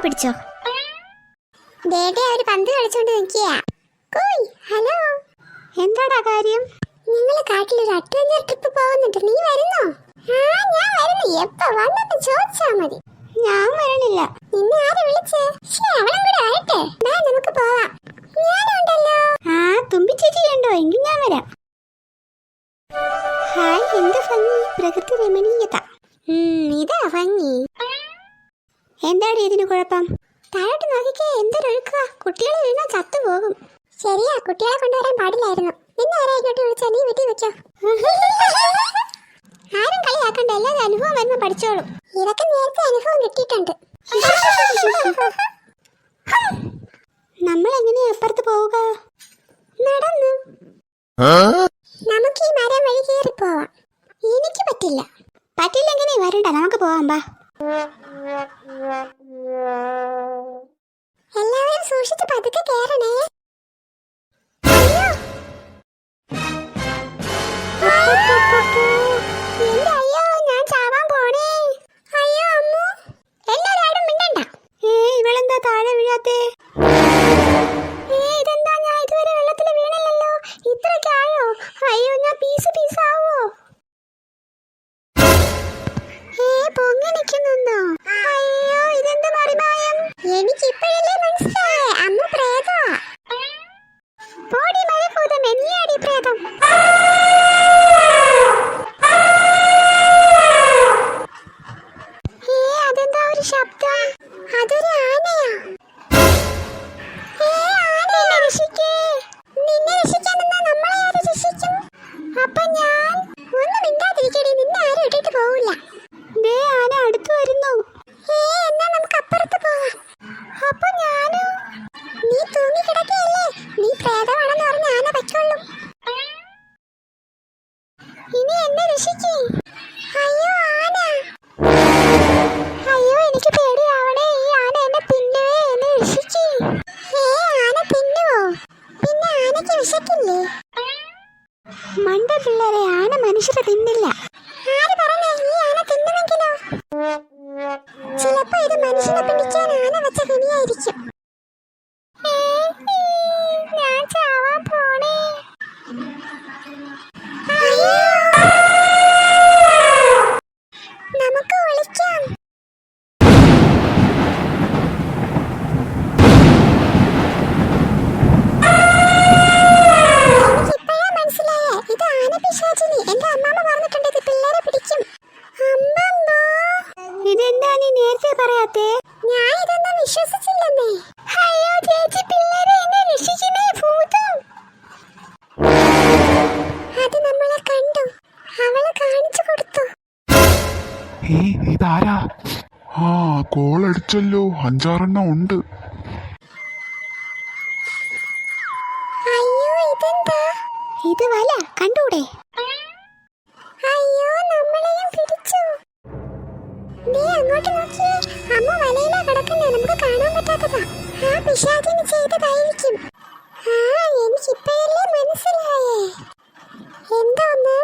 പിടിച്ചോ. ഒരു പന്ത് കളിച്ചോണ്ട് നിൽക്കുക. ഹലോ, എന്താടാ കാര്യം? നിങ്ങൾ കാട്ടിലൊരു അഡ്വഞ്ചർ ട്രിപ്പ് പോകുന്നുണ്ട്, നീ വരുന്നോ? ഞാൻ വരുന്നു. എപ്പോ വന്നെന്ന് ചോദിച്ചാ മതി. ഞാൻ വരണില്ല. നിന്നെ ആരെ വിളിച്ചേ? അവളും കൂടെ വരട്ടെ, നമുക്ക് പോവാം. ഞാനുണ്ടല്ലോ. തുമ്പി ചേച്ചി ഉണ്ടോ? എങ്കിൽ ഞാൻ വരാം. ഹായ്, എന്ത് ഭംഗി, പ്രകൃതി രമണീയത. ഇതാ ഭംഗി. എന്താണ് ഇതിന് കുഴപ്പം? താഴോട്ട് നോക്കിക്കേ, എന്തൊരൊഴുക്കുക. കുട്ടികളെ വീണാൽ ചത്തുപോകും. ശരിയാ, കുട്ടികളെ കൊണ്ടുവരാൻ പാടില്ലായിരുന്നു. നിന്നെ ആരാ ഇങ്ങോട്ട് വിളിച്ചാ? നീ വീട്ടിൽ വെച്ചോ. ആരും കളിയാക്കണ്ട, എല്ലാവരും അനുഭവം വരുമ്പോൾ പഠിച്ചോളും. ഇതൊക്കെ നേരത്തെ അനുഭവം കിട്ടിയിട്ടുണ്ട്. നമ്മൾ എങ്ങനെയാ അപ്പുറത്ത് പോവുക? നടന്ന്. നമുക്ക് ഈ മരം വഴി കയറി പോവാം. എനിക്ക് പറ്റില്ല. പറ്റില്ലെങ്കിൽ നീ വരണ്ട, നമുക്ക് പോവാം. ബാ. എല്ലാവരും സൂക്ഷിച്ച് പതുക്കെ കയറണേ. അയ്യോ, ഞാൻ ചാവാൻ പോണേ. അയ്യോ അമ്മു, എല്ലാവരും മിണ്ടണ്ട. ഇവളെന്താ താഴെ വീഴാത്തേ? ഇതെന്താ, ഞാൻ ഇതുവരെ വെള്ളത്തിൽ വീണില്ലല്ലോ. ഇത്രയ്ക്കായോ? അയ്യോ, ഞാൻ പീസാവോ? പൊങ്ങി നിൽക്കുന്നുണ്ടോ? അയ്യോ, ഇതെന്ത് മറിമായം. എനിക്കിപ്പോഴല്ലേ മനസ്സിലായേ, അമ്മ പ്രേതമാ. പോടി മരഭൂതം, നീയാടി പ്രേതം. അതെന്താ ഒരു ശബ്ദം? അതൊരു ആനയാ. ആനയെ രക്ഷിക്കേ. നിന്നെ രക്ഷിക്കാനെന്നാ നമ്മളെ ആര് രക്ഷിക്കും? അപ്പൊ ഞാൻ ഒന്നും മിണ്ടാതിരിക്കടി, നിന്നെ ആരും ഇട്ടിട്ട് പോവില്ല. ആന അടുത്ത് വരുന്നു. എന്നാ നമുക്ക് അപ്പുറത്ത് പോവാം. അപ്പൊ ഞാനും. നീ തൂങ്ങി കിടക്കയല്ലേ, നീ പ്രേതമാണെന്ന് പറഞ്ഞ ആന പറ്റുള്ളൂ. ഇനി എന്നെ രക്ഷിക്കേ. അയ്യോ ആന, അയ്യോ എനിക്ക് പേടിയാവണേ. ഈ ആന എന്നെ തിന്നുവേ, എന്നെ രക്ഷിക്കേ. ആന തിന്നുവോ? പിന്നെ ആനയ്ക്ക് വിശക്കില്ലേ? മണ്ട പിള്ളേരെ, ആന മനുഷ്യരെ തിന്നില്ല. ആര് പറഞ്ഞേ ഈ ആന തിന്നുമെങ്കിലോ? ചിലപ്പോ ഇത് മനുഷ്യനെ പിടിക്കാൻ ആന വെച്ച കെണിയായിരിക്കും. ഞാൻ ചാവാൻ പോണേ. നമുക്ക് വിളിക്കാം. എനിക്കിപ്പോഴാ മനസ്സിലായേ, ഇത് ആനപിശാചിനി. എന്റെ അമ്മാമ്മ പറഞ്ഞിട്ടുണ്ട് ഇത് പിള്ളേരെ പിടിക്കും. ഇതെന്താ നീ നേരത്തെ പറയാത്തേ? ഞാൻ ഇതൊന്നും വിശ്വസിച്ചില്ലെന്നേ. അയ്യോ ചേച്ചി, പിള്ളേരെ എന്നെ രക്ഷിക്കണേ, ഭൂതം. അത് നമ്മളെ കണ്ടു, അവള് കാണിച്ചു കൊടുത്തു. ഇതാരാ? കോളടിച്ചല്ലോ, 5-6 ഉണ്ട്. അയ്യോ, ഇതെന്താ? ഇത് വല കണ്ടൂടെ? അയ്യോ, നമ്മളെയും പിടിച്ചു. നീ അങ്ങോട്ട് നോക്കിയേ, അമ്മ വലയിലാ കിടക്കുന്നേ, നമുക്ക് കാണാൻ പറ്റാത്തതാ. പിശാചിന് ചെയ്തതായിരിക്കും. എനിക്കിപ്പോഴല്ലേ മനസ്സിലായേ. എന്തോന്ന്?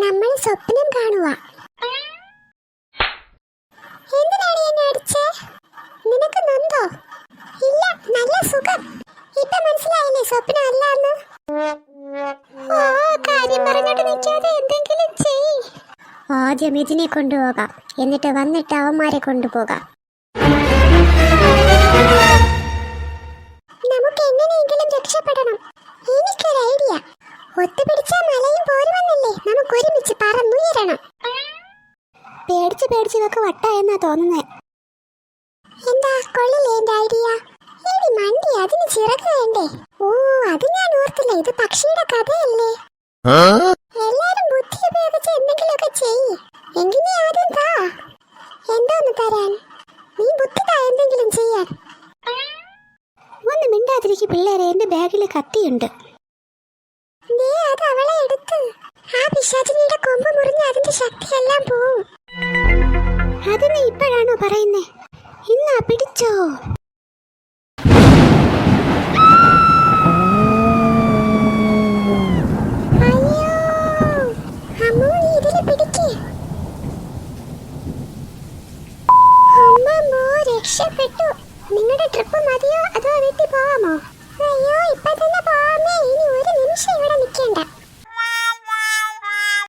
നമ്മൾ സ്വപ്നം കാണുക. എന്തിനാണ് എന്നെ അടിച്ചേ? നിനക്ക് നൊന്തോ? ഇല്ല, നല്ല സുഖം. ഇപ്പൊ മനസ്സിലായില്ലേ സ്വപ്നം അല്ലാന്ന്? കാര്യം പറഞ്ഞിട്ട് നിൽക്കാതെ എന്തെങ്കിലും ചെയ്. ആദ്യം ഇതിനെ കൊണ്ടുപോകാം, എന്നിട്ട് വന്നിട്ട് അവന്മാരെ കൊണ്ടുപോകാം. നമുക്ക് എങ്ങനെയെങ്കിലും രക്ഷപ്പെടണം. എനിക്കൊരു ഐഡിയ. ഒത്തുപിടിച്ചാൽ മലയും പോരുമെന്നല്ലേ, നമുക്ക് ഒരുമിച്ച് പറന്നുയരണം. പേടിച്ച് ഇതൊക്കെ വട്ടായെന്നാ തോന്നുന്നേ. എന്താ, കൊള്ളില്ലേ എന്റെ ഐഡിയ? എടി മണ്ടി, അതിന് ചിറക് വേണ്ടേ? അത് ഞാൻ ഓർത്തില്ല. ഇത് പക്ഷിയുടെ കഥയല്ലേ? എല്ലാരും ബുദ്ധി ഉപയോഗിച്ച് എന്തെങ്കിലുമൊക്കെ ചെയ്യ്. എങ്കിൽ നീ ആദ്യം താ. എന്തോന്ന് തരാൻ? നീ ബുദ്ധി താ എന്തെങ്കിലും ചെയ്യാൻ. ഒന്ന് മിണ്ടാതിരിക്കും പിള്ളേരെ, എന്റെ ബാഗിൽ കത്തിയുണ്ട്. നീ അത് അവളെ എടുത്ത്. പിശാചിനിയുടെ കൊമ്പ് മുറിഞ്ഞ് അതിന്റെ ശക്തിയെല്ലാം പോവും. അത് നീ ഇപ്പോഴാണോ പറയുന്നേ? ഇന്നാ പിടിച്ചോ. രക്ഷപ്പെട്ടു. നിങ്ങളുടെ ട്രിപ്പ് മതിയോ അതോ വീട്ടിൽ